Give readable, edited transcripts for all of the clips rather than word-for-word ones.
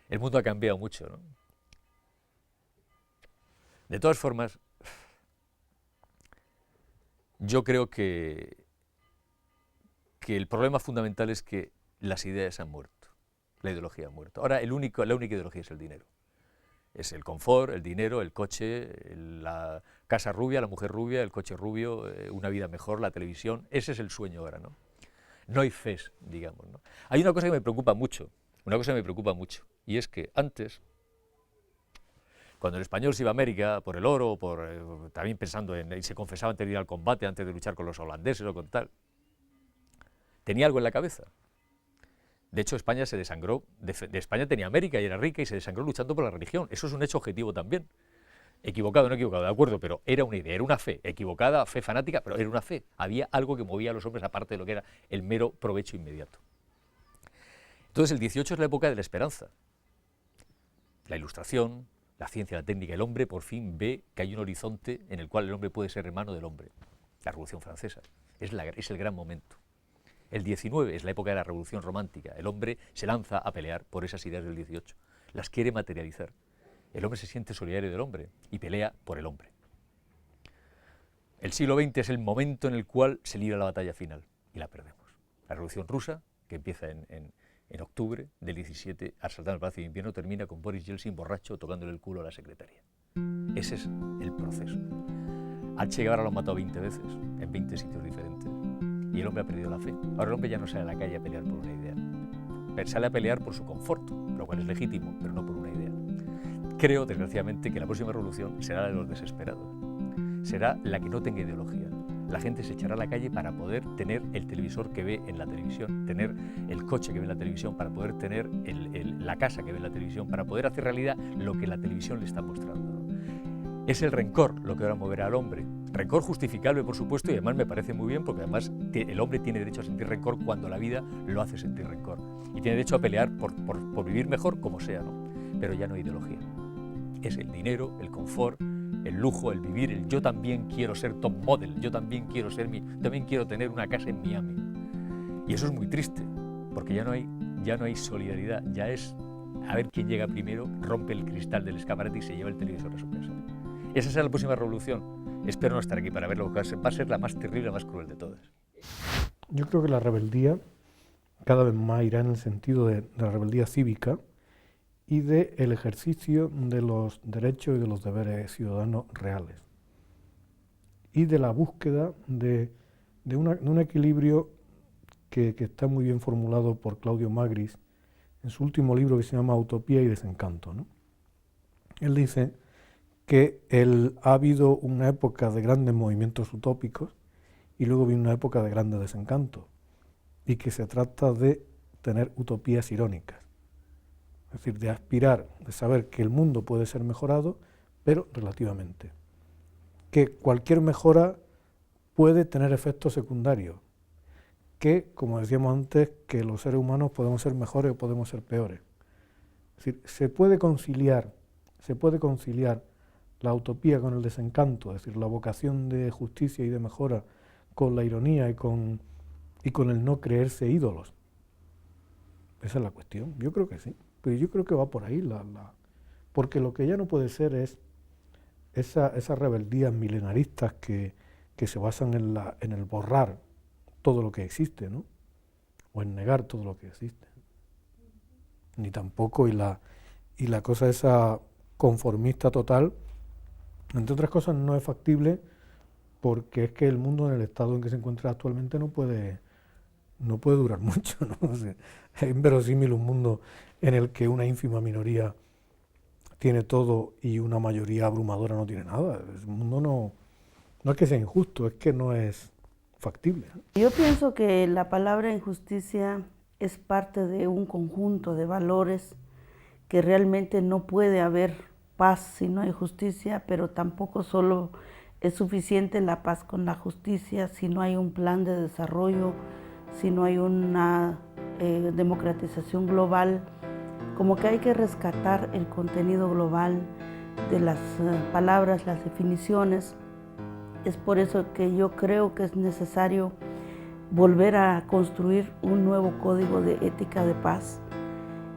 El mundo ha cambiado mucho, ¿no? De todas formas, yo creo que el problema fundamental es que las ideas han muerto, la ideología ha muerto. Ahora la única ideología es el dinero. Es el confort, el dinero, el coche, la casa rubia, la mujer rubia, el coche rubio, una vida mejor, la televisión. Ese es el sueño ahora, ¿no? No hay fe, digamos, ¿no? Hay una cosa que me preocupa mucho, y es que antes, cuando el español se iba a América por el oro, también pensando y se confesaba antes de ir al combate, antes de luchar con los holandeses o con tal, tenía algo en la cabeza. De hecho, España se desangró, de España tenía América y era rica y se desangró luchando por la religión. Eso es un hecho objetivo también. Equivocado o no equivocado, de acuerdo, pero era una idea, era una fe, equivocada, fe fanática, pero era una fe. Había algo que movía a los hombres aparte de lo que era el mero provecho inmediato. Entonces el 18 es la época de la esperanza. La ilustración, la ciencia, la técnica, el hombre por fin ve que hay un horizonte en el cual el hombre puede ser hermano del hombre. La Revolución Francesa es el gran momento. El 19 es la época de la Revolución Romántica. El hombre se lanza a pelear por esas ideas del 18. Las quiere materializar. El hombre se siente solidario del hombre y pelea por el hombre. El siglo XX es el momento en el cual se libra la batalla final y la perdemos. La Revolución Rusa, que empieza en octubre del 17, asaltando el Palacio de Invierno, termina con Boris Yeltsin borracho tocándole el culo a la secretaria. Ese es el proceso. Al Che Guevara lo han matado 20 veces, en 20 sitios diferentes. Y el hombre ha perdido la fe. Ahora el hombre ya no sale a la calle a pelear por una idea. Sale a pelear por su confort, lo cual es legítimo, pero no por una idea. Creo, desgraciadamente, que la próxima revolución será la de los desesperados. Será la que no tenga ideología. La gente se echará a la calle para poder tener el televisor que ve en la televisión, tener el coche que ve en la televisión, para poder tener la casa que ve en la televisión, para poder hacer realidad lo que la televisión le está mostrando, ¿no? Es el rencor lo que ahora moverá al hombre. Rencor justificable, por supuesto, y además me parece muy bien, porque además el hombre tiene derecho a sentir rencor cuando la vida lo hace sentir rencor. Y tiene derecho a pelear por vivir mejor como sea, ¿no? Pero ya no hay ideología. Es el dinero, el confort, el lujo, el vivir, el yo también quiero ser top model, yo también quiero tener una casa en Miami. Y eso es muy triste, porque ya no hay solidaridad, ya es a ver quién llega primero, rompe el cristal del escaparate y se lleva el televisor a su casa. Esa será la próxima revolución. Espero no estar aquí para verlo, va a ser la más terrible, la más cruel de todas. Yo creo que la rebeldía cada vez más irá en el sentido de la rebeldía cívica y del ejercicio de los derechos y de los deberes ciudadanos reales. Y de la búsqueda de un equilibrio que está muy bien formulado por Claudio Magris en su último libro que se llama Utopía y Desencanto, ¿no? Él dice que ha habido una época de grandes movimientos utópicos y luego viene una época de grandes desencantos, y que se trata de tener utopías irónicas, es decir, de aspirar, de saber que el mundo puede ser mejorado, pero relativamente, que cualquier mejora puede tener efectos secundarios, que, como decíamos antes, que los seres humanos podemos ser mejores o podemos ser peores. Es decir, se puede conciliar la utopía con el desencanto, es decir, la vocación de justicia y de mejora con la ironía y con el no creerse ídolos. Esa es la cuestión. Yo creo que sí, pero yo creo que va por ahí. Porque lo que ya no puede ser es esas rebeldías milenaristas que se basan en el borrar todo lo que existe, ¿no? O en negar todo lo que existe. Ni tampoco, y la cosa esa conformista total, entre otras cosas, no es factible porque es que el mundo en el estado en que se encuentra actualmente no puede durar mucho, ¿no? O sea, es inverosímil un mundo en el que una ínfima minoría tiene todo y una mayoría abrumadora no tiene nada. El mundo no es que sea injusto, es que no es factible, ¿no? Yo pienso que la palabra injusticia es parte de un conjunto de valores que realmente no puede haber paz si no hay justicia, pero tampoco solo es suficiente la paz con la justicia si no hay un plan de desarrollo, si no hay una democratización global. Como que hay que rescatar el contenido global de las palabras, las definiciones. Es por eso que yo creo que es necesario volver a construir un nuevo código de ética de paz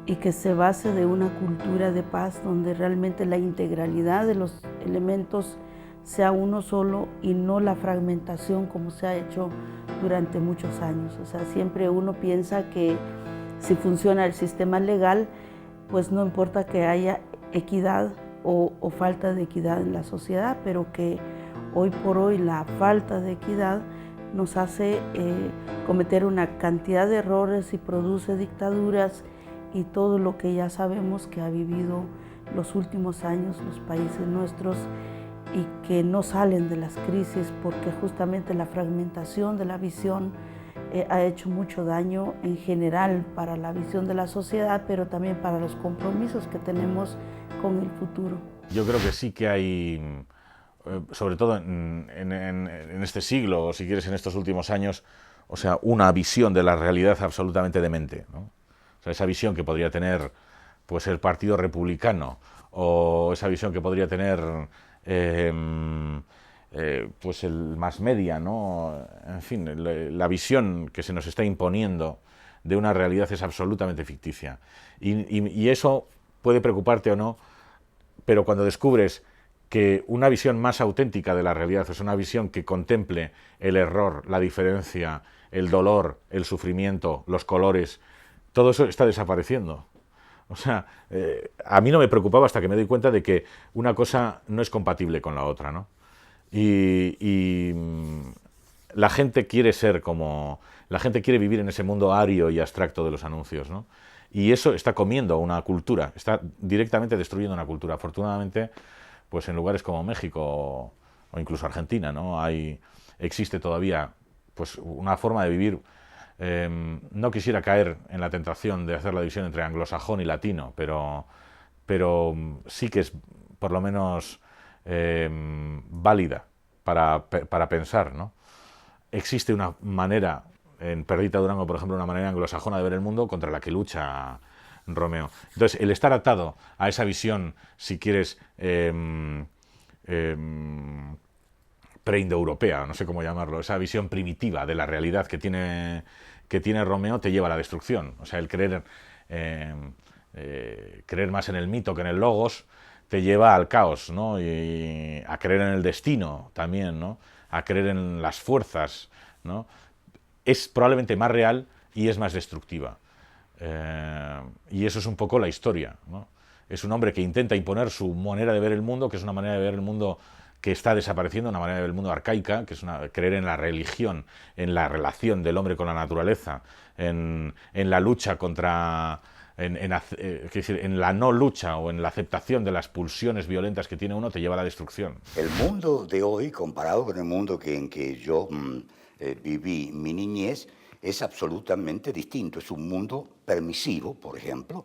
y que se base de una cultura de paz donde realmente la integralidad de los elementos sea uno solo y no la fragmentación como se ha hecho durante muchos años. O sea, siempre uno piensa que si funciona el sistema legal, pues no importa que haya equidad o falta de equidad en la sociedad, pero que hoy por hoy la falta de equidad nos hace cometer una cantidad de errores y produce dictaduras y todo lo que ya sabemos que ha vivido los últimos años los países nuestros y que no salen de las crisis porque justamente la fragmentación de la visión ha hecho mucho daño en general para la visión de la sociedad, pero también para los compromisos que tenemos con el futuro. Yo creo que sí que hay, sobre todo en este siglo, o si quieres en estos últimos años, o sea, una visión de la realidad absolutamente demente, ¿no? O sea, esa visión que podría tener pues el Partido Republicano, o esa visión que podría tener pues el mass media, ¿no? En fin, la visión que se nos está imponiendo de una realidad es absolutamente ficticia. Y eso puede preocuparte o no, pero cuando descubres que una visión más auténtica de la realidad es una visión que contemple el error, la diferencia, el dolor, el sufrimiento, los colores, todo eso está desapareciendo. O sea, a mí no me preocupaba hasta que me doy cuenta de que una cosa no es compatible con la otra, ¿no? Y la gente quiere ser como... La gente quiere vivir en ese mundo ario y abstracto de los anuncios, ¿no? Y eso está comiendo una cultura, está directamente destruyendo una cultura. Afortunadamente, pues en lugares como México o incluso Argentina, ¿no? Existe todavía pues una forma de vivir. No quisiera caer en la tentación de hacer la división entre anglosajón y latino, pero sí que es por lo menos válida para pensar, ¿no? Existe una manera, en Perdita Durango, por ejemplo, una manera anglosajona de ver el mundo contra la que lucha Romeo. Entonces, el estar atado a esa visión, si quieres, preindoeuropea, no sé cómo llamarlo, esa visión primitiva de la realidad que tiene Romeo, te lleva a la destrucción. O sea, el creer más en el mito que en el logos te lleva al caos, ¿no? Y a creer en el destino también, ¿no? A creer en las fuerzas, ¿no? Es probablemente más real y es más destructiva. Y eso es un poco la historia, ¿no? Es un hombre que intenta imponer su manera de ver el mundo, que es una manera de ver el mundo que está desapareciendo, una manera de ver el mundo arcaica, que es creer en la religión, en la relación del hombre con la naturaleza, en la lucha contra... en la no lucha o en la aceptación de las pulsiones violentas que tiene uno, te lleva a la destrucción. El mundo de hoy, comparado con el mundo en que yo viví mi niñez, es absolutamente distinto. Es un mundo permisivo, por ejemplo.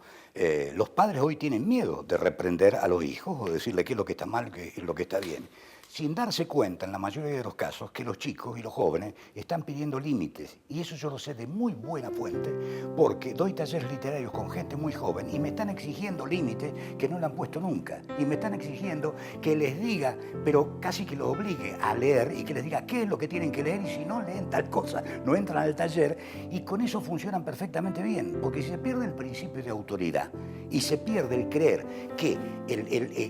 Los padres hoy tienen miedo de reprender a los hijos o decirle qué es lo que está mal, qué es lo que está bien, sin darse cuenta, en la mayoría de los casos, que los chicos y los jóvenes están pidiendo límites. Y eso yo lo sé de muy buena fuente, porque doy talleres literarios con gente muy joven y me están exigiendo límites que no le han puesto nunca. Y me están exigiendo que les diga, pero casi que los obligue a leer y que les diga qué es lo que tienen que leer, y si no leen tal cosa, no entran al taller. Y con eso funcionan perfectamente bien, porque si se pierde el principio de autoridad y se pierde el creer que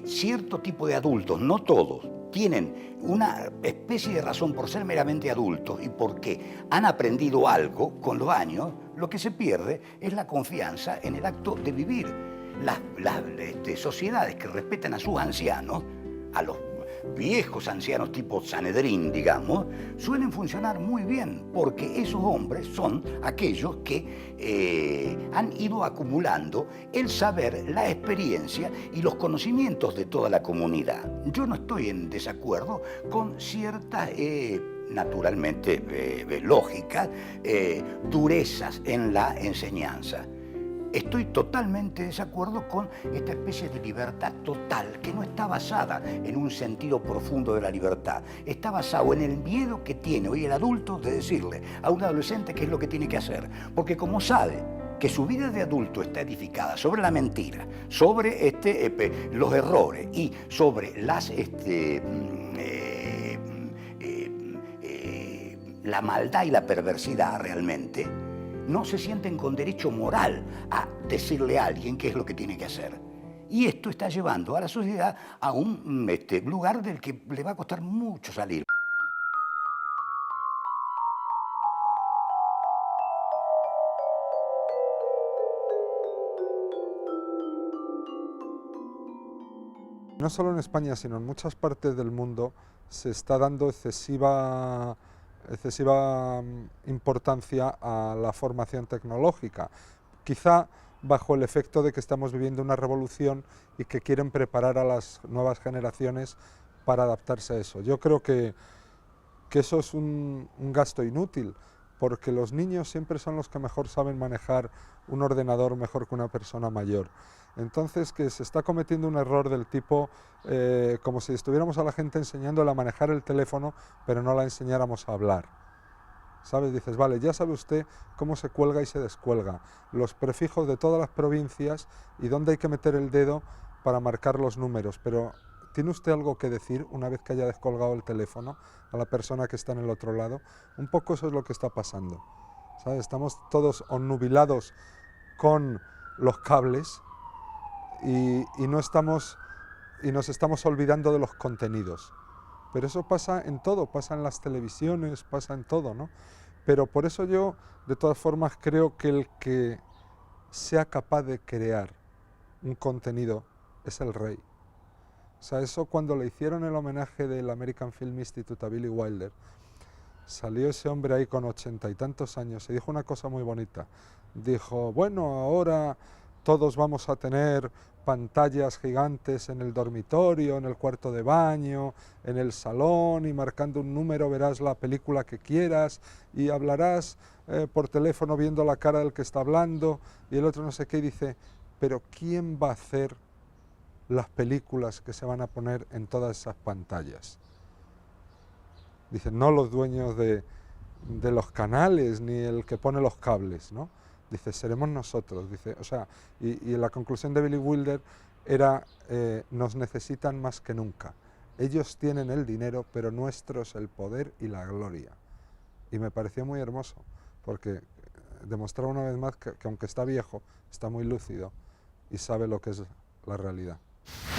cierto tipo de adultos, no todos, tienen una especie de razón por ser meramente adultos y porque han aprendido algo con los años, lo que se pierde es la confianza en el acto de vivir. Las sociedades que respetan a sus ancianos, a los viejos ancianos tipo Sanedrín, digamos, suelen funcionar muy bien, porque esos hombres son aquellos que han ido acumulando el saber, la experiencia y los conocimientos de toda la comunidad. Yo no estoy en desacuerdo con ciertas naturalmente lógicas, durezas en la enseñanza. Estoy totalmente de desacuerdo con esta especie de libertad total, que no está basada en un sentido profundo de la libertad. Está basado en el miedo que tiene hoy el adulto de decirle a un adolescente qué es lo que tiene que hacer. Porque como sabe que su vida de adulto está edificada sobre la mentira, sobre los errores y sobre la maldad y la perversidad realmente, no se sienten con derecho moral a decirle a alguien qué es lo que tiene que hacer. Y esto está llevando a la sociedad a un lugar del que le va a costar mucho salir. No solo en España, sino en muchas partes del mundo se está dando excesiva importancia a la formación tecnológica, quizá bajo el efecto de que estamos viviendo una revolución y que quieren preparar a las nuevas generaciones para adaptarse a eso. Yo creo que eso es un gasto inútil, porque los niños siempre son los que mejor saben manejar un ordenador mejor que una persona mayor. Entonces, que se está cometiendo un error del tipo, como si estuviéramos a la gente enseñándole a manejar el teléfono, pero no la enseñáramos a hablar. ¿Sabes? Dices, vale, ya sabe usted cómo se cuelga y se descuelga, los prefijos de todas las provincias y dónde hay que meter el dedo para marcar los números, pero ¿tiene usted algo que decir una vez que haya descolgado el teléfono a la persona que está en el otro lado? Un poco eso es lo que está pasando, ¿sabes? Estamos todos onnubilados con los cables y nos estamos olvidando de los contenidos. Pero eso pasa en todo, pasa en las televisiones, pasa en todo, ¿no? Pero por eso yo, de todas formas, creo que el que sea capaz de crear un contenido es el rey. O sea, eso cuando le hicieron el homenaje del American Film Institute a Billy Wilder, salió ese hombre ahí con 80 y tantos años y dijo una cosa muy bonita. Dijo, bueno, ahora todos vamos a tener pantallas gigantes en el dormitorio, en el cuarto de baño, en el salón, y marcando un número verás la película que quieras y hablarás por teléfono viendo la cara del que está hablando, y el otro no sé qué, y dice, pero ¿quién va a hacer las películas que se van a poner en todas esas pantallas? Dice, no los dueños de los canales, ni el que pone los cables, ¿no? Dice, seremos nosotros, dice, o sea, y la conclusión de Billy Wilder era, nos necesitan más que nunca. Ellos tienen el dinero, pero nuestros el poder y la gloria. Y me pareció muy hermoso, porque demostraba una vez más que aunque está viejo, está muy lúcido y sabe lo que es la realidad.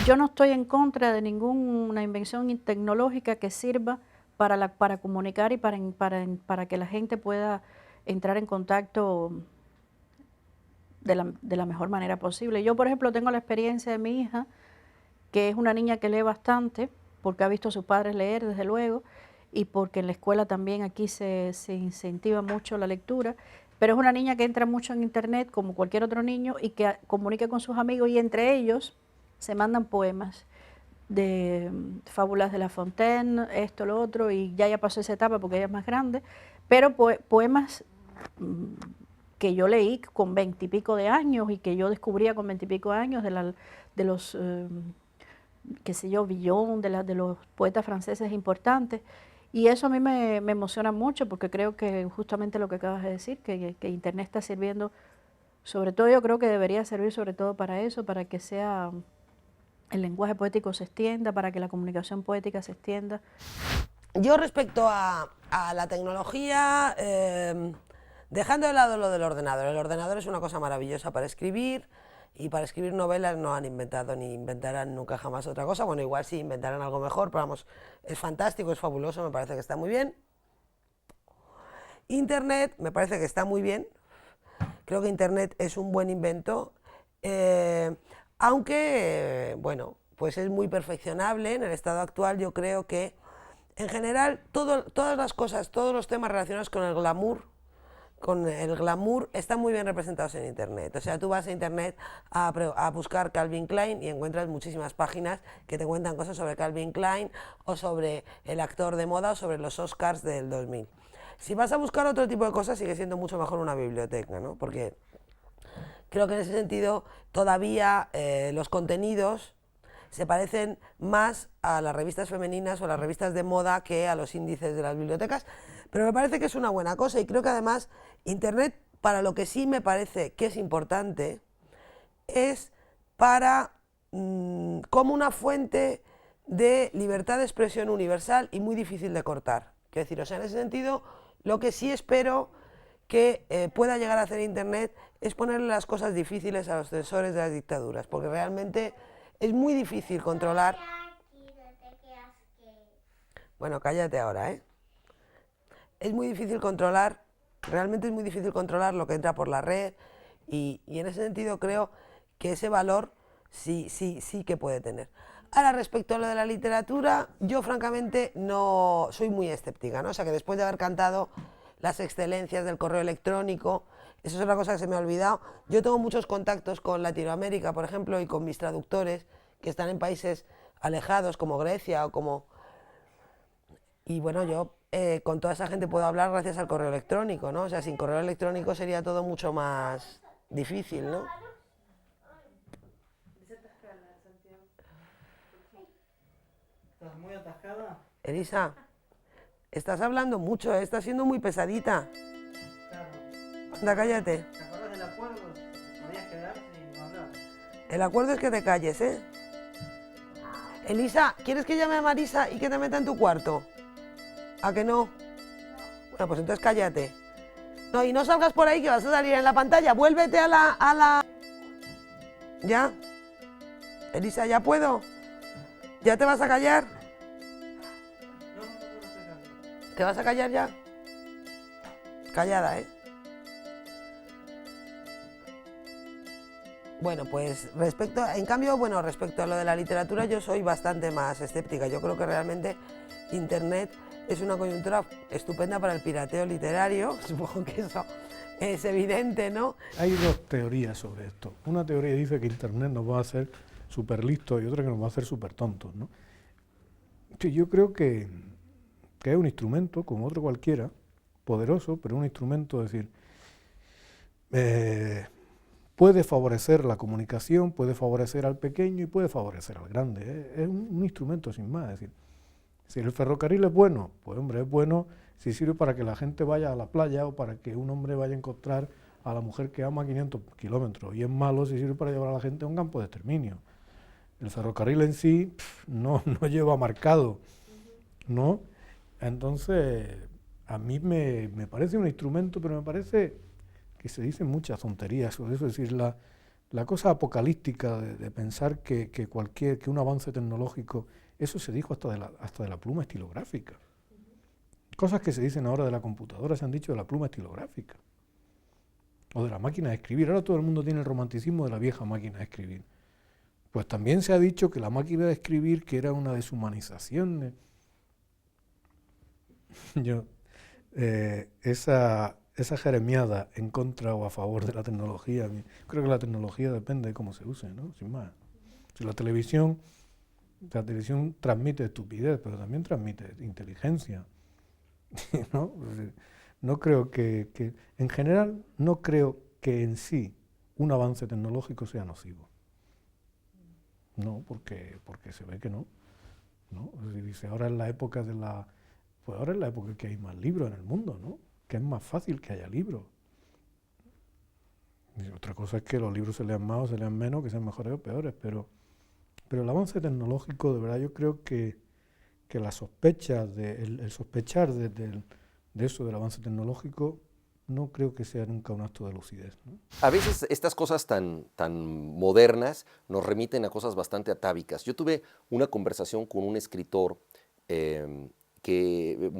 Yo no estoy en contra de ninguna invención tecnológica que sirva para comunicar y para que la gente pueda entrar en contacto de la mejor manera posible. Yo, por ejemplo, tengo la experiencia de mi hija, que es una niña que lee bastante, porque ha visto a sus padres leer, desde luego, y porque en la escuela también aquí se incentiva mucho la lectura, pero es una niña que entra mucho en internet, como cualquier otro niño, y que comunica con sus amigos, y entre ellos se mandan poemas de fábulas de La Fontaine, esto, lo otro, y ya pasó esa etapa porque ella es más grande, pero poemas que yo leí con 20 y pico de años y que yo descubría con 20 y pico de años de los, qué sé yo, Villon, de los poetas franceses importantes. Y eso a mí me emociona mucho, porque creo que justamente lo que acabas de decir, que Internet está sirviendo, sobre todo yo creo que debería servir sobre todo para eso, para que sea el lenguaje poético se extienda, para que la comunicación poética se extienda. Yo respecto a la tecnología, dejando de lado lo del ordenador, el ordenador es una cosa maravillosa para escribir, y para escribir novelas no han inventado ni inventarán nunca jamás otra cosa. Bueno, igual sí inventarán algo mejor, pero vamos, es fantástico, es fabuloso, me parece que está muy bien. Internet me parece que está muy bien, creo que Internet es un buen invento, aunque, bueno, pues es muy perfeccionable en el estado actual. Yo creo que, en general, todas las cosas, todos los temas relacionados con el glamour están muy bien representados en Internet. O sea, tú vas a Internet a buscar Calvin Klein y encuentras muchísimas páginas que te cuentan cosas sobre Calvin Klein o sobre el actor de moda o sobre los Oscars del 2000. Si vas a buscar otro tipo de cosas, sigue siendo mucho mejor una biblioteca, ¿no? Porque creo que en ese sentido todavía los contenidos se parecen más a las revistas femeninas o a las revistas de moda que a los índices de las bibliotecas, pero me parece que es una buena cosa, y creo que además Internet, para lo que sí me parece que es importante, es para como una fuente de libertad de expresión universal y muy difícil de cortar. Quiero decir, o sea, en ese sentido, lo que sí espero que pueda llegar a hacer Internet es ponerle las cosas difíciles a los censores de las dictaduras, porque realmente es muy difícil controlar... Bueno, cállate ahora, ¿eh? Es muy difícil controlar, realmente es muy difícil controlar lo que entra por la red y en ese sentido creo que ese valor sí que puede tener. Ahora, respecto a lo de la literatura, yo francamente no soy muy escéptica, ¿no? O sea, que después de haber cantado las excelencias del correo electrónico, eso es otra cosa que se me ha olvidado. Yo tengo muchos contactos con Latinoamérica, por ejemplo, y con mis traductores que están en países alejados como Grecia o como... Y bueno, yo con toda esa gente puedo hablar gracias al correo electrónico, ¿no? O sea, sin correo electrónico sería todo mucho más difícil, ¿no? ¿Estás muy atascada? Elisa, estás hablando mucho, estás siendo muy pesadita. Claro. Anda, cállate. ¿Te acuerdas del acuerdo? Podías quedarte y no hablar. El acuerdo es que te calles, ¿eh? Elisa, ¿quieres que llame a Marisa y que te meta en tu cuarto? ¿A que no? Bueno, pues entonces cállate. No, y no salgas por ahí que vas a salir en la pantalla. Vuélvete a la... ¿Ya? Elisa, ¿ya puedo? ¿Ya te vas a callar? No estoy calmo. ¿Te vas a callar ya? Callada, ¿eh? Bueno, pues respecto a lo de la literatura yo soy bastante más escéptica. Yo creo que realmente Internet es una coyuntura estupenda para el pirateo literario. Supongo que eso es evidente, ¿no? Hay dos teorías sobre esto. Una teoría dice que Internet nos va a hacer súper listos y otra que nos va a hacer súper tontos, ¿no? Sí, yo creo que es un instrumento, como otro cualquiera, poderoso, pero un instrumento, es decir, puede favorecer la comunicación, puede favorecer al pequeño y puede favorecer al grande. Es un instrumento sin más. Es decir, si el ferrocarril es bueno, pues hombre, es bueno si sirve para que la gente vaya a la playa o para que un hombre vaya a encontrar a la mujer que ama a 500 kilómetros. Y es malo si sirve para llevar a la gente a un campo de exterminio. El ferrocarril en sí no lleva marcado, ¿no? Entonces, a mí me parece un instrumento, pero me parece que se dicen muchas tonterías sobre eso. Es decir, la cosa apocalíptica de pensar que un avance tecnológico, eso se dijo hasta de la pluma estilográfica. Cosas que se dicen ahora de la computadora se han dicho de la pluma estilográfica. O de la máquina de escribir. Ahora todo el mundo tiene el romanticismo de la vieja máquina de escribir. Pues también se ha dicho que la máquina de escribir, que era una deshumanización. Esa jeremiada en contra o a favor de la tecnología, creo que la tecnología depende de cómo se use, ¿no? Sin más. Si la televisión transmite estupidez, pero también transmite inteligencia, ¿no? No creo que en general, no creo que en sí un avance tecnológico sea nocivo. No, porque se ve que no, ¿no? Es decir, dice, ahora es la época pues ahora es la época que hay más libros en el mundo, ¿no? Que es más fácil que haya libros. Y otra cosa es que los libros se lean más o se lean menos, que sean mejores o peores, pero el avance tecnológico, de verdad, yo creo que la sospecha, el sospechar de eso, del avance tecnológico, no creo que sea nunca un acto de lucidez, ¿no? A veces estas cosas tan modernas nos remiten a cosas bastante atávicas. Yo tuve una conversación con un escritor que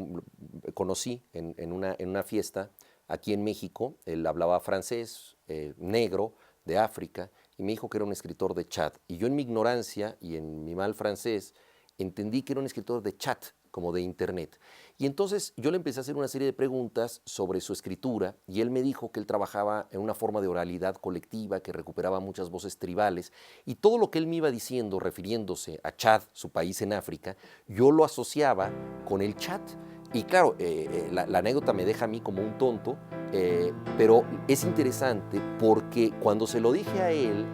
conocí en una fiesta aquí en México. Él hablaba francés, negro, de África, y me dijo que era un escritor de chat. Y yo en mi ignorancia y en mi mal francés entendí que era un escritor de chat, como de internet. Y entonces yo le empecé a hacer una serie de preguntas sobre su escritura y él me dijo que él trabajaba en una forma de oralidad colectiva, que recuperaba muchas voces tribales, y todo lo que él me iba diciendo refiriéndose a Chad, su país en África, yo lo asociaba con el chat. Y claro, la anécdota me deja a mí como un tonto, pero es interesante porque cuando se lo dije a él,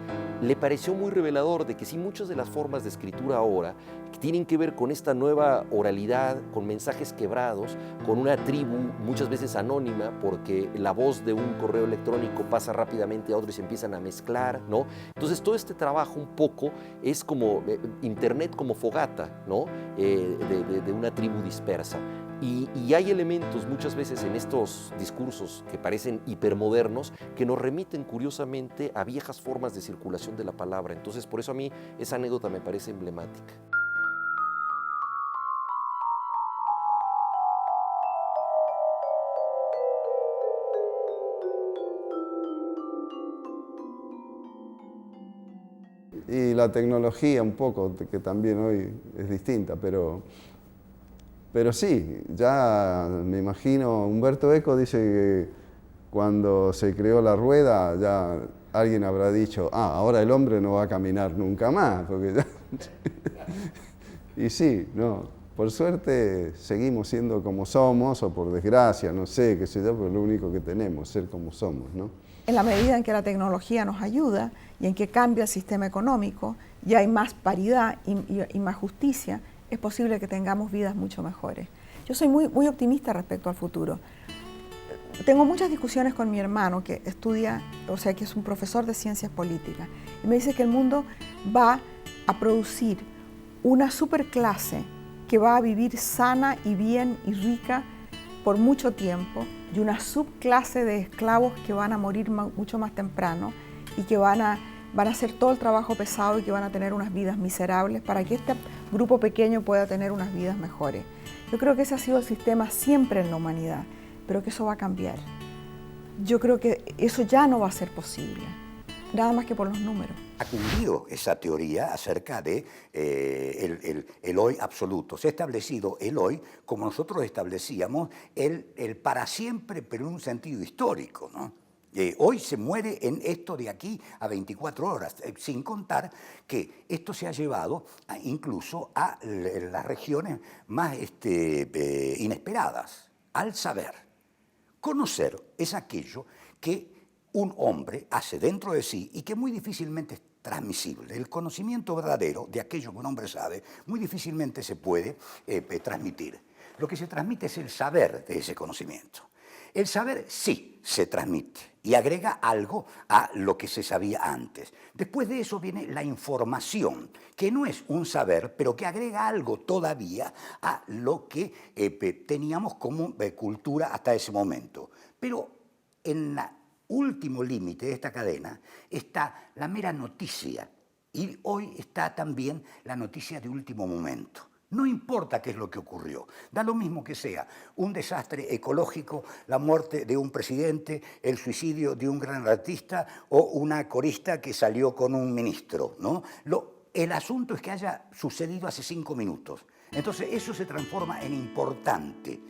le pareció muy revelador de que sí, muchas de las formas de escritura ahora que tienen que ver con esta nueva oralidad, con mensajes quebrados, con una tribu muchas veces anónima, porque la voz de un correo electrónico pasa rápidamente a otro y se empiezan a mezclar, ¿no? Entonces todo este trabajo un poco es como Internet como fogata, ¿no? De una tribu dispersa. Y hay elementos muchas veces en estos discursos que parecen hipermodernos que nos remiten curiosamente a viejas formas de circulación de la palabra. Entonces, por eso a mí esa anécdota me parece emblemática. Y la tecnología un poco, que también hoy es distinta, pero sí, ya me imagino, Humberto Eco dice que cuando se creó la rueda ya alguien habrá dicho, ahora el hombre no va a caminar nunca más, porque ya... Y sí, no, por suerte seguimos siendo como somos, o por desgracia, no sé, qué sé yo, pero lo único que tenemos, ser como somos, ¿no? En la medida en que la tecnología nos ayuda y en que cambia el sistema económico y hay más paridad y más justicia, es posible que tengamos vidas mucho mejores. Yo soy muy optimista respecto al futuro. Tengo muchas discusiones con mi hermano que estudia, o sea, que es un profesor de ciencias políticas, y me dice que el mundo va a producir una superclase que va a vivir sana y bien y rica por mucho tiempo, y una subclase de esclavos que van a morir mucho más temprano y que van a hacer todo el trabajo pesado y que van a tener unas vidas miserables para que este grupo pequeño pueda tener unas vidas mejores. Yo creo que ese ha sido el sistema siempre en la humanidad, pero que eso va a cambiar. Yo creo que eso ya no va a ser posible, nada más que por los números. Ha cumplido esa teoría acerca de el hoy absoluto. Se ha establecido el hoy como nosotros establecíamos el para siempre, pero en un sentido histórico, ¿no? Hoy se muere en esto de aquí a 24 horas, sin contar que esto se ha llevado incluso a las regiones más inesperadas, al saber. Conocer es aquello que un hombre hace dentro de sí y que muy difícilmente es transmisible. El conocimiento verdadero de aquello que un hombre sabe muy difícilmente se puede transmitir. Lo que se transmite es el saber de ese conocimiento. El saber sí se transmite y agrega algo a lo que se sabía antes. Después de eso viene la información, que no es un saber, pero que agrega algo todavía a lo que teníamos como cultura hasta ese momento. Pero en el último límite de esta cadena está la mera noticia, y hoy está también la noticia de último momento. No importa qué es lo que ocurrió, da lo mismo que sea un desastre ecológico, la muerte de un presidente, el suicidio de un gran artista o una corista que salió con un ministro, ¿no? El asunto es que haya sucedido hace 5 minutos. Entonces eso se transforma en importante,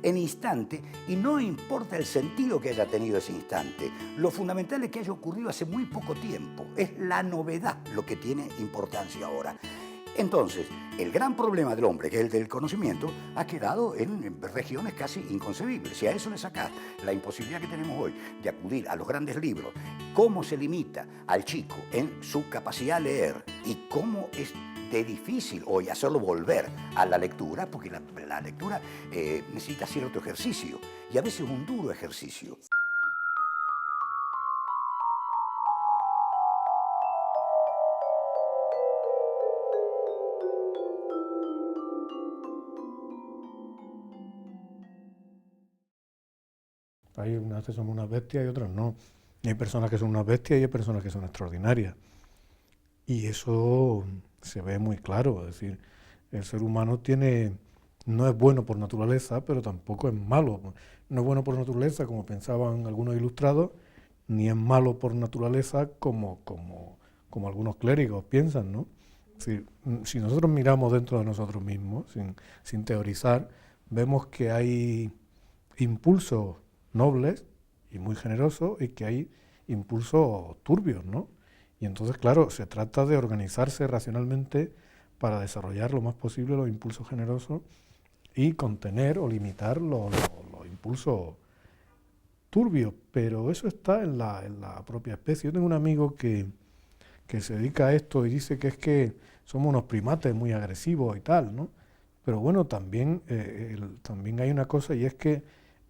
en instante, y no importa el sentido que haya tenido ese instante. Lo fundamental es que haya ocurrido hace muy poco tiempo, es la novedad lo que tiene importancia ahora. Entonces, el gran problema del hombre, que es el del conocimiento, ha quedado en regiones casi inconcebibles. Si a eso le sacás la imposibilidad que tenemos hoy de acudir a los grandes libros, cómo se limita al chico en su capacidad de leer y cómo es de difícil hoy hacerlo volver a la lectura, porque la lectura necesita cierto ejercicio, y a veces un duro ejercicio. Hay unas que son unas bestias y otras no. Y hay personas que son unas bestias y hay personas que son extraordinarias. Y eso se ve muy claro. Es decir, el ser humano no es bueno por naturaleza, pero tampoco es malo. No es bueno por naturaleza, como pensaban algunos ilustrados, ni es malo por naturaleza como algunos clérigos piensan, ¿no? Es decir, si nosotros miramos dentro de nosotros mismos, sin teorizar, vemos que hay impulsos nobles y muy generosos y que hay impulsos turbios, ¿no? Y entonces, claro, se trata de organizarse racionalmente para desarrollar lo más posible los impulsos generosos y contener o limitar los impulsos turbios, pero eso está en la propia especie. Yo tengo un amigo que se dedica a esto y dice que es que somos unos primates muy agresivos y tal, ¿no? Pero bueno, también hay una cosa, y es que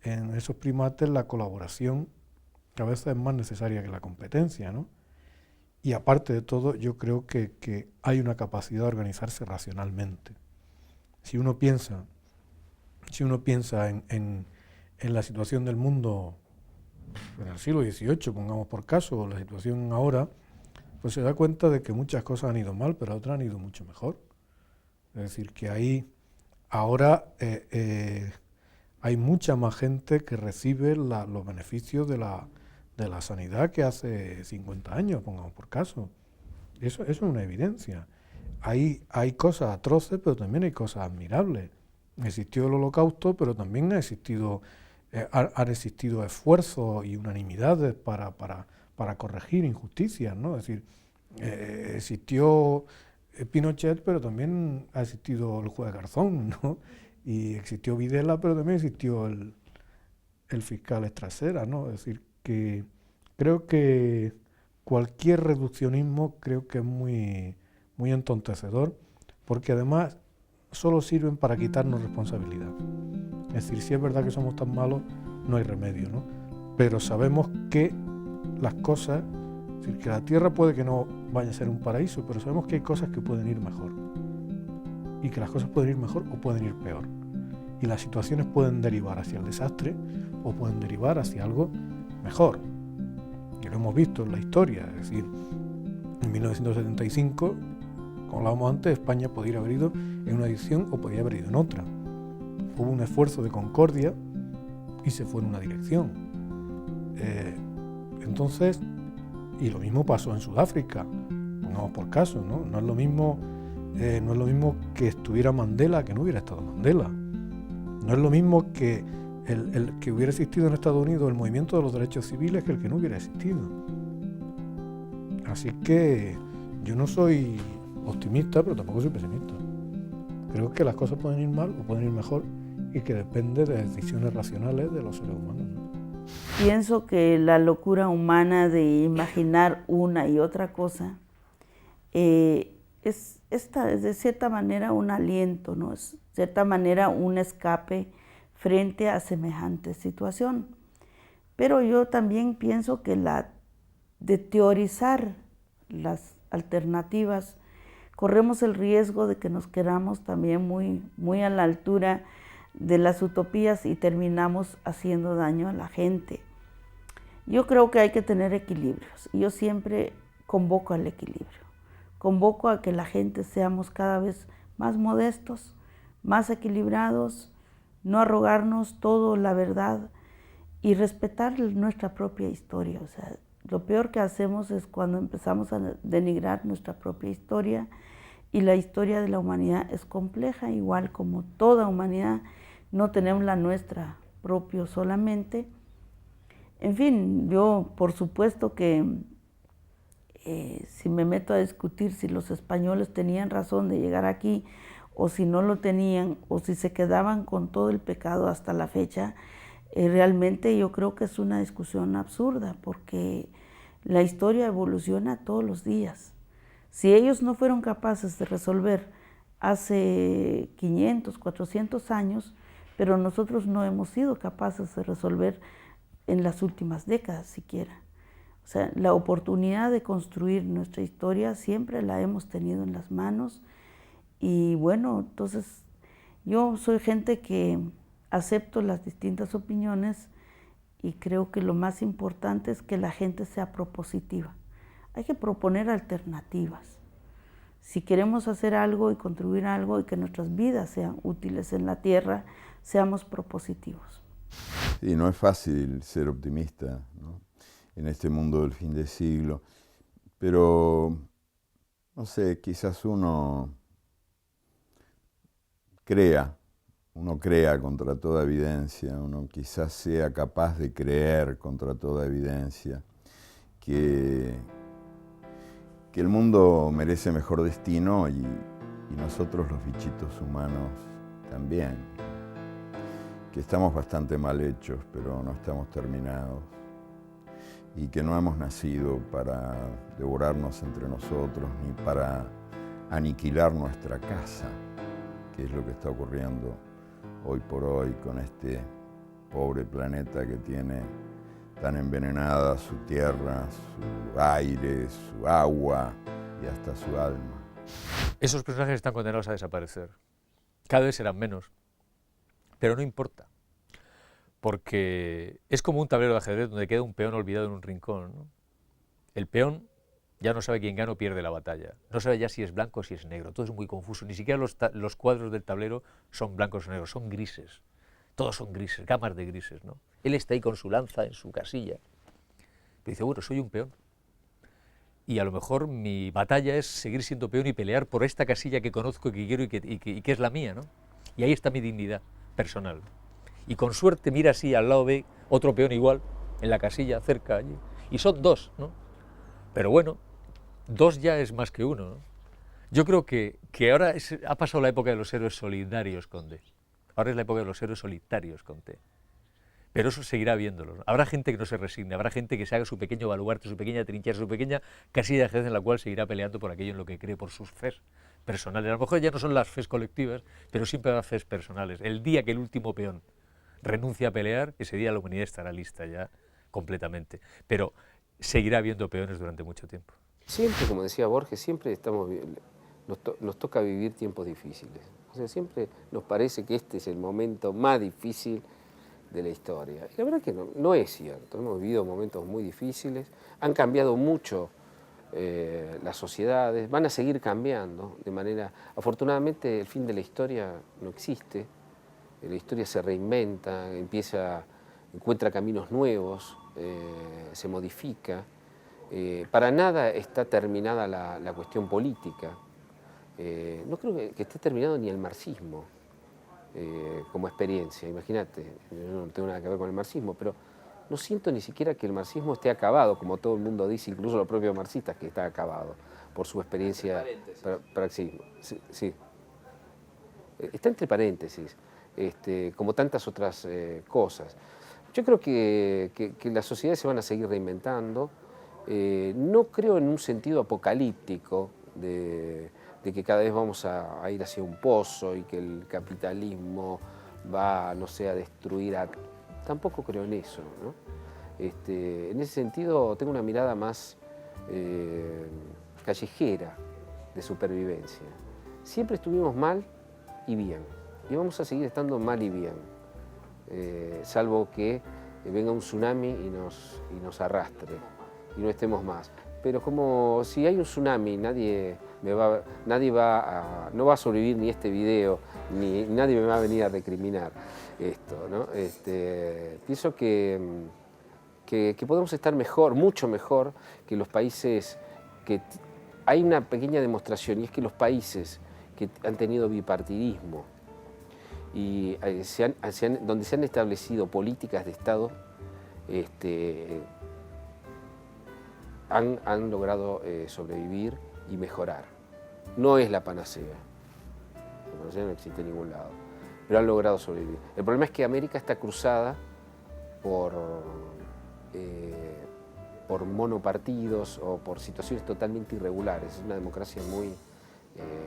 en esos primates la colaboración a veces es más necesaria que la competencia, ¿no? Y aparte de todo, yo creo que hay una capacidad de organizarse racionalmente. Si uno piensa en la situación del mundo en el siglo XVIII, pongamos por caso, o la situación ahora, pues se da cuenta de que muchas cosas han ido mal, pero otras han ido mucho mejor. Es decir, que ahora hay mucha más gente que recibe los beneficios de la sanidad que hace 50 años, pongamos por caso. Eso es una evidencia. Hay cosas atroces, pero también hay cosas admirables. Existió el Holocausto, pero también han existido esfuerzos y unanimidades para corregir injusticias, ¿no? Es decir, existió Pinochet, pero también ha existido el juez Garzón, ¿no? Y existió Videla, pero también existió el fiscal Estrasera, ¿no? Es decir, que creo que cualquier reduccionismo creo que es muy, muy entontecedor, porque además solo sirven para quitarnos responsabilidad. Es decir, si es verdad que somos tan malos, no hay remedio, ¿no? Pero sabemos que las cosas, es decir, que la Tierra puede que no vaya a ser un paraíso, pero sabemos que hay cosas que pueden ir mejor. Y que las cosas pueden ir mejor o pueden ir peor. Y las situaciones pueden derivar hacia el desastre o pueden derivar hacia algo mejor. Y lo hemos visto en la historia, es decir, en 1975, como hablábamos antes, España podía haber ido en una dirección o podía haber ido en otra. Hubo un esfuerzo de concordia y se fue en una dirección. Entonces, y lo mismo pasó en Sudáfrica, pongamos por caso, ¿no? No es lo mismo que estuviera Mandela que no hubiera estado Mandela. No es lo mismo que el que hubiera existido en Estados Unidos el movimiento de los derechos civiles que el que no hubiera existido. Así que yo no soy optimista, pero tampoco soy pesimista. Creo que las cosas pueden ir mal o pueden ir mejor y que depende de decisiones racionales de los seres humanos, ¿no? Pienso que la locura humana de imaginar una y otra cosa es de cierta manera un aliento, ¿no? Es de cierta manera un escape frente a semejante situación. Pero yo también pienso que de teorizar las alternativas, corremos el riesgo de que nos quedamos también muy, muy a la altura de las utopías y terminamos haciendo daño a la gente. Yo creo que hay que tener equilibrios. Yo siempre convoco al equilibrio. Convoco a que la gente seamos cada vez más modestos, más equilibrados, no arrogarnos todo la verdad y respetar nuestra propia historia. O sea, lo peor que hacemos es cuando empezamos a denigrar nuestra propia historia, y la historia de la humanidad es compleja, igual como toda humanidad, no tenemos la nuestra propia solamente. En fin, yo por supuesto que si me meto a discutir si los españoles tenían razón de llegar aquí o si no lo tenían o si se quedaban con todo el pecado hasta la fecha, realmente yo creo que es una discusión absurda porque la historia evoluciona todos los días. Si ellos no fueron capaces de resolver hace 500, 400 años, pero nosotros no hemos sido capaces de resolver en las últimas décadas siquiera. O sea, la oportunidad de construir nuestra historia siempre la hemos tenido en las manos y bueno, entonces yo soy gente que acepto las distintas opiniones y creo que lo más importante es que la gente sea propositiva. Hay que proponer alternativas. Si queremos hacer algo y contribuir a algo y que nuestras vidas sean útiles en la tierra, seamos propositivos. Sí, no es fácil ser optimista, ¿no? En este mundo del fin de siglo, pero no sé, quizás uno crea contra toda evidencia, uno quizás sea capaz de creer contra toda evidencia que el mundo merece mejor destino y nosotros los bichitos humanos también. que estamos bastante mal hechos, pero no estamos terminados, y que no hemos nacido para devorarnos entre nosotros ni para aniquilar nuestra casa, que es lo que está ocurriendo hoy por hoy con este pobre planeta que tiene tan envenenada su tierra, su aire, su agua y hasta su alma. Esos personajes están condenados a desaparecer. Cada vez serán menos, pero no importa, porque es como un tablero de ajedrez donde queda un peón olvidado en un rincón, ¿no? El peón ya no sabe quién gana o pierde la batalla, no sabe ya si es blanco o si es negro, todo es muy confuso, ni siquiera los cuadros del tablero son blancos o negros, son grises, todos son grises, gamas de grises, ¿no? Él está ahí con su lanza en su casilla, pero dice, bueno, soy un peón, y a lo mejor mi batalla es seguir siendo peón y pelear por esta casilla que conozco y que quiero y que es la mía, ¿no? Y ahí está mi dignidad personal. Y con suerte mira así, al lado ve otro peón igual, en la casilla, cerca allí, y son dos, ¿no? Pero bueno, dos ya es más que uno, ¿no? Yo creo que ahora ha pasado la época de los héroes solidarios con D. Ahora es la época de los héroes solitarios con T. Pero eso seguirá viéndolo, ¿no? Habrá gente que no se resigne, habrá gente que se haga su pequeño baluarte, su pequeña trinchera, su pequeña casilla de ajedrez en la cual seguirá peleando por aquello en lo que cree, por sus fes personales. A lo mejor ya no son las fes colectivas, pero siempre habrá fes personales. El día que el último peón renuncia a pelear, ese día la humanidad estará lista ya completamente. Pero seguirá habiendo peones durante mucho tiempo. Siempre, como decía Borges, siempre nos toca vivir tiempos difíciles. O sea, siempre nos parece que este es el momento más difícil de la historia. Y la verdad que no es cierto. Hemos vivido momentos muy difíciles, han cambiado mucho las sociedades, van a seguir cambiando de manera... Afortunadamente el fin de la historia no existe, la historia se reinventa, encuentra caminos nuevos, se modifica. Para nada está terminada la cuestión política. No creo que esté terminado ni el marxismo como experiencia. Imagínate, yo no tengo nada que ver con el marxismo, pero no siento ni siquiera que el marxismo esté acabado, como todo el mundo dice, incluso los propios marxistas, que está acabado por su experiencia. Sí. Está entre paréntesis, como tantas otras cosas. Yo creo que las sociedades se van a seguir reinventando. No creo en un sentido apocalíptico de que cada vez vamos a ir hacia un pozo y que el capitalismo va, no sé, a destruir a... Tampoco creo en eso, ¿no? En ese sentido tengo una mirada más callejera de supervivencia. Siempre estuvimos mal y bien, y vamos a seguir estando mal y bien, salvo que venga un tsunami y nos arrastre y no estemos más. Pero como si hay un tsunami, no va a sobrevivir ni este video, ni nadie me va a venir a recriminar esto, ¿no? Pienso que podemos estar mejor, mucho mejor que los países que... Hay una pequeña demostración, y es que los países que han tenido bipartidismo y donde se han establecido políticas de Estado, han logrado sobrevivir y mejorar. No es la panacea. La panacea no existe en ningún lado, pero han logrado sobrevivir. El problema es que América está cruzada por monopartidos o por situaciones totalmente irregulares. Es una democracia muy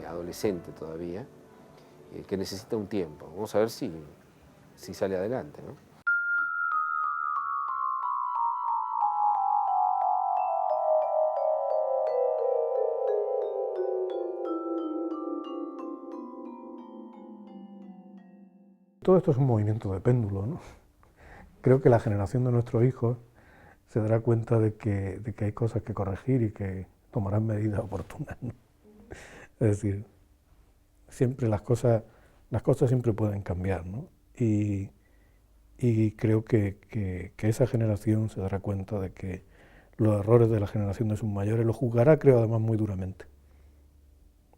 adolescente todavía, que necesita un tiempo. Vamos a ver si sale adelante, ¿no? Todo esto es un movimiento de péndulo, ¿no? Creo que la generación de nuestros hijos se dará cuenta de que hay cosas que corregir y que tomarán medidas oportunas, ¿no? Es decir, siempre las cosas siempre pueden cambiar, ¿no? Y creo que esa generación se dará cuenta de que los errores de la generación de sus mayores los juzgará, creo, además muy duramente.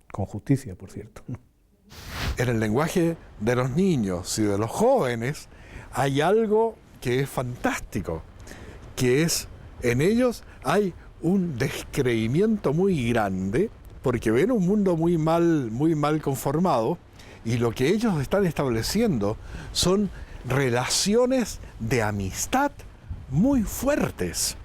Con justicia, por cierto, ¿no? En el lenguaje de los niños y de los jóvenes hay algo que es fantástico, que es, en ellos hay un descreimiento muy grande, porque ven un mundo muy mal conformado, y lo que ellos están estableciendo son relaciones de amistad muy fuertes.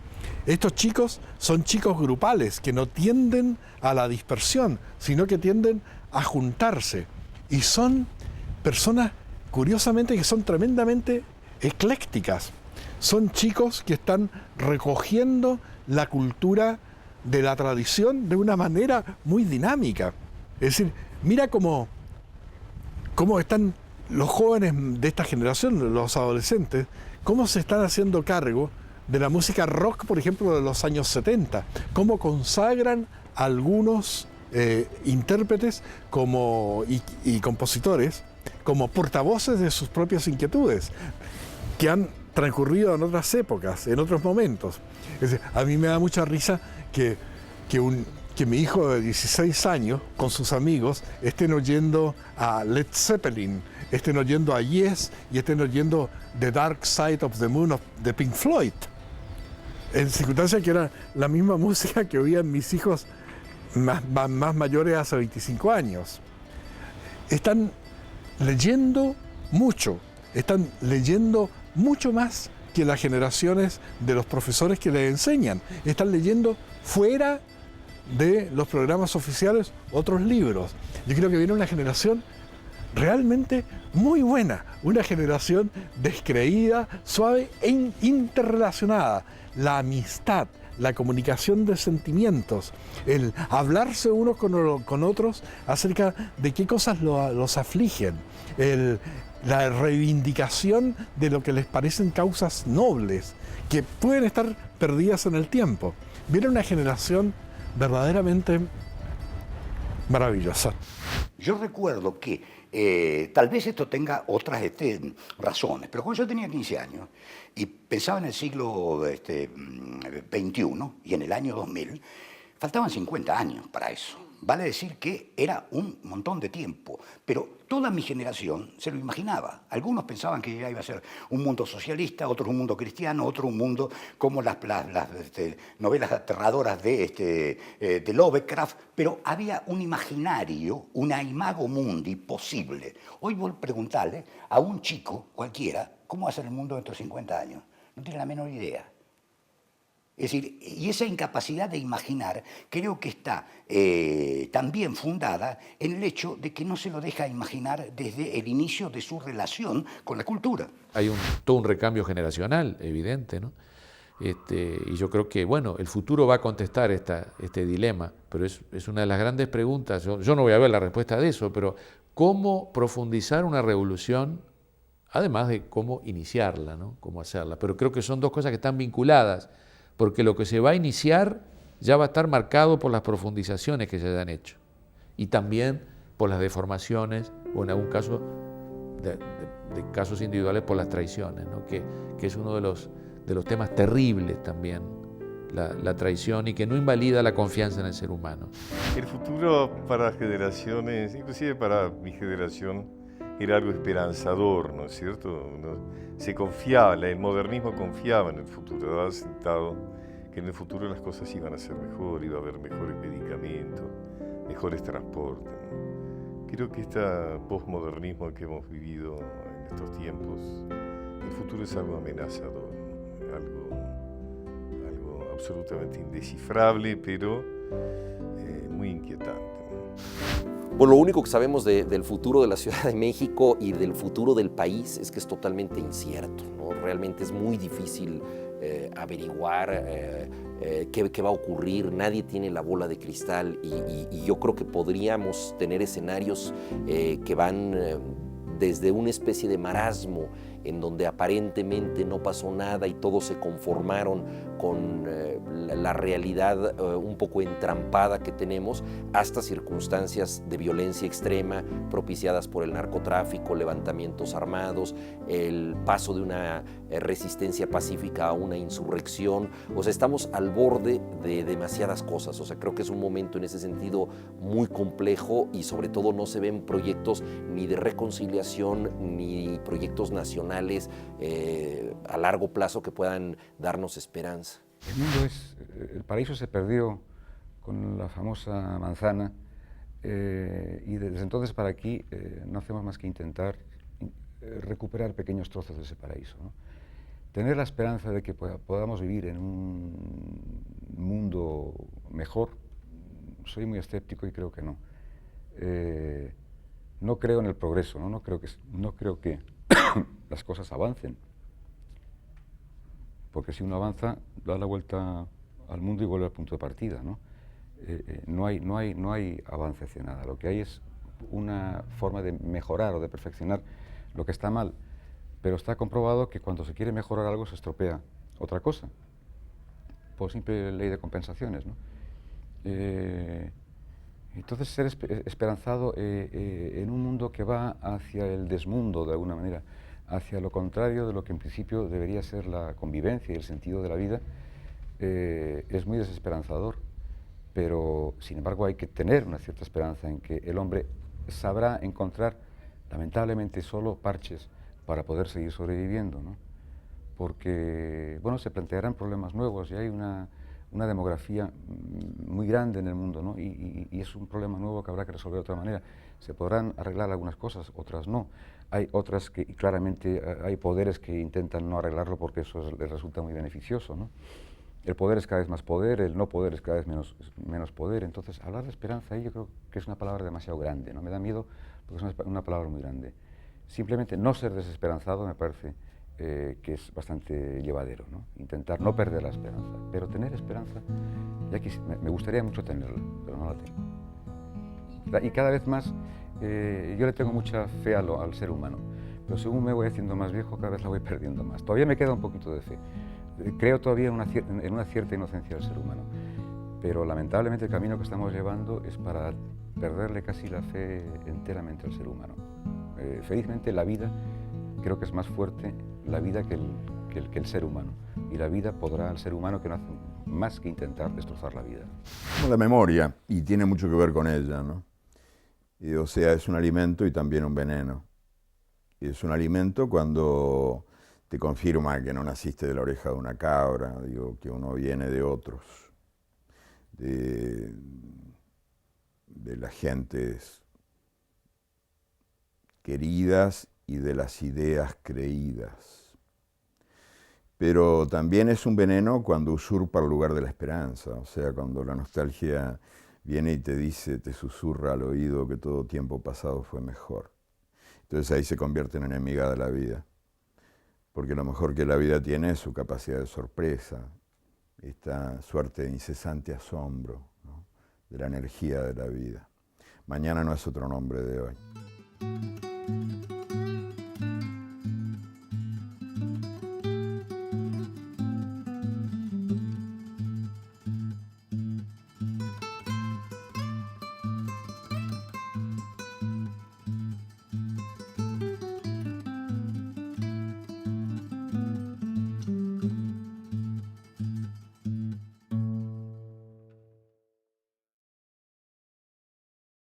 Estos chicos son chicos grupales que no tienden a la dispersión, sino que tienden a juntarse. Y son personas, curiosamente, que son tremendamente eclécticas. Son chicos que están recogiendo la cultura de la tradición de una manera muy dinámica. Es decir, mira cómo están los jóvenes de esta generación, los adolescentes, cómo se están haciendo cargo de la música rock, por ejemplo, de los años 70, cómo consagran a algunos intérpretes y compositores como portavoces de sus propias inquietudes, que han transcurrido en otras épocas, en otros momentos. Es decir, a mí me da mucha risa que mi hijo de 16 años, con sus amigos, estén oyendo a Led Zeppelin, estén oyendo a Yes y estén oyendo The Dark Side of the Moon de Pink Floyd. En circunstancias que era la misma música que oían mis hijos más mayores hace 25 años. Están leyendo mucho, están leyendo mucho más que las generaciones de los profesores que les enseñan. Están leyendo fuera de los programas oficiales otros libros. Yo creo que viene una generación realmente muy buena, una generación descreída, suave e interrelacionada. La amistad, la comunicación de sentimientos, el hablarse unos con otros acerca de qué cosas los afligen, la reivindicación de lo que les parecen causas nobles, que pueden estar perdidas en el tiempo. Viene una generación verdaderamente maravillosa. Yo recuerdo que tal vez esto tenga otras razones, pero cuando yo tenía 15 años y pensaba en el siglo XXI y en el año 2000, faltaban 50 años para eso. Vale decir que era un montón de tiempo, pero toda mi generación se lo imaginaba. Algunos pensaban que ya iba a ser un mundo socialista, otros un mundo cristiano, otro un mundo como las novelas aterradoras de Lovecraft, pero había un imaginario, una imago mundi posible. Hoy voy a preguntarle a un chico cualquiera cómo va a ser el mundo dentro de 50 años. No tiene la menor idea. Es decir, y esa incapacidad de imaginar creo que está también fundada en el hecho de que no se lo deja imaginar desde el inicio de su relación con la cultura. Hay todo un recambio generacional, evidente, ¿no? Y yo creo que, bueno, el futuro va a contestar este dilema, pero es una de las grandes preguntas. Yo no voy a ver la respuesta de eso, pero ¿cómo profundizar una revolución? Además de cómo iniciarla, ¿no? Cómo hacerla. Pero creo que son dos cosas que están vinculadas, porque lo que se va a iniciar ya va a estar marcado por las profundizaciones que se hayan hecho y también por las deformaciones o en algún caso de casos individuales por las traiciones, ¿no? que es uno de los temas terribles también, la traición, y que no invalida la confianza en el ser humano. El futuro para las generaciones, inclusive para mi generación, era algo esperanzador, ¿no es cierto? Se confiaba, el modernismo confiaba en el futuro, daba sentado que en el futuro las cosas iban a ser mejor, iba a haber mejores medicamentos, mejores transportes, ¿no? Creo que este posmodernismo que hemos vivido en estos tiempos, el futuro es algo amenazador, algo absolutamente indescifrable, pero muy inquietante, ¿no? Bueno, lo único que sabemos del futuro de la Ciudad de México y del futuro del país es que es totalmente incierto, ¿no? Realmente es muy difícil averiguar qué va a ocurrir. Nadie tiene la bola de cristal y yo creo que podríamos tener escenarios que van desde una especie de marasmo en donde aparentemente no pasó nada y todos se conformaron con la realidad un poco entrampada que tenemos, hasta circunstancias de violencia extrema propiciadas por el narcotráfico, levantamientos armados, el paso de una resistencia pacífica a una insurrección. O sea, estamos al borde de demasiadas cosas. O sea, creo que es un momento en ese sentido muy complejo y sobre todo no se ven proyectos ni de reconciliación ni proyectos nacionales a largo plazo que puedan darnos esperanza. El paraíso se perdió con la famosa manzana y desde entonces para aquí no hacemos más que intentar recuperar pequeños trozos de ese paraíso, ¿no? Tener la esperanza de que podamos vivir en un mundo mejor, soy muy escéptico y creo que no. No creo en el progreso, ¿no? No creo que las cosas avancen, porque si uno avanza, da la vuelta al mundo y vuelve al punto de partida, ¿no? No hay avance hacia nada, lo que hay es una forma de mejorar o de perfeccionar lo que está mal, pero está comprobado que cuando se quiere mejorar algo se estropea otra cosa, por simple ley de compensaciones, ¿no? Entonces ser esperanzado en un mundo que va hacia el desmundo de alguna manera, hacia lo contrario de lo que en principio debería ser la convivencia y el sentido de la vida, es muy desesperanzador, pero sin embargo hay que tener una cierta esperanza en que el hombre sabrá encontrar, lamentablemente solo parches para poder seguir sobreviviendo, ¿no? Porque, bueno, se plantearán problemas nuevos y hay una demografía muy grande en el mundo, ¿no? Y es un problema nuevo que habrá que resolver de otra manera. Se podrán arreglar algunas cosas, otras no. Hay otras que claramente hay poderes que intentan no arreglarlo porque eso les resulta muy beneficioso, ¿no? El poder es cada vez más poder, el no poder es cada vez menos poder. Entonces, hablar de esperanza ahí yo creo que es una palabra demasiado grande, ¿no? Me da miedo porque es una palabra muy grande. Simplemente no ser desesperanzado me parece que es bastante llevadero, ¿no? Intentar no perder la esperanza, pero tener esperanza, ya que me gustaría mucho tenerla, pero no la tengo. Y cada vez más, yo le tengo mucha fe al ser humano, pero según me voy haciendo más viejo, cada vez la voy perdiendo más. Todavía me queda un poquito de fe. Creo todavía en una cierta inocencia del ser humano, pero lamentablemente el camino que estamos llevando es para perderle casi la fe enteramente al ser humano. Felizmente la vida creo que es más fuerte la vida que el ser humano, y la vida podrá al ser humano que no hace más que intentar destrozar la vida. La memoria, y tiene mucho que ver con ella, ¿no? O sea, es un alimento y también un veneno. Es un alimento cuando te confirma que no naciste de la oreja de una cabra, digo, que uno viene de otros, de las gentes queridas y de las ideas creídas. Pero también es un veneno cuando usurpa el lugar de la esperanza, o sea, cuando la nostalgia viene y te dice, te susurra al oído que todo tiempo pasado fue mejor. Entonces ahí se convierte en enemiga de la vida, porque lo mejor que la vida tiene es su capacidad de sorpresa, esta suerte de incesante asombro, ¿no?, de la energía de la vida. Mañana no es otro nombre de hoy.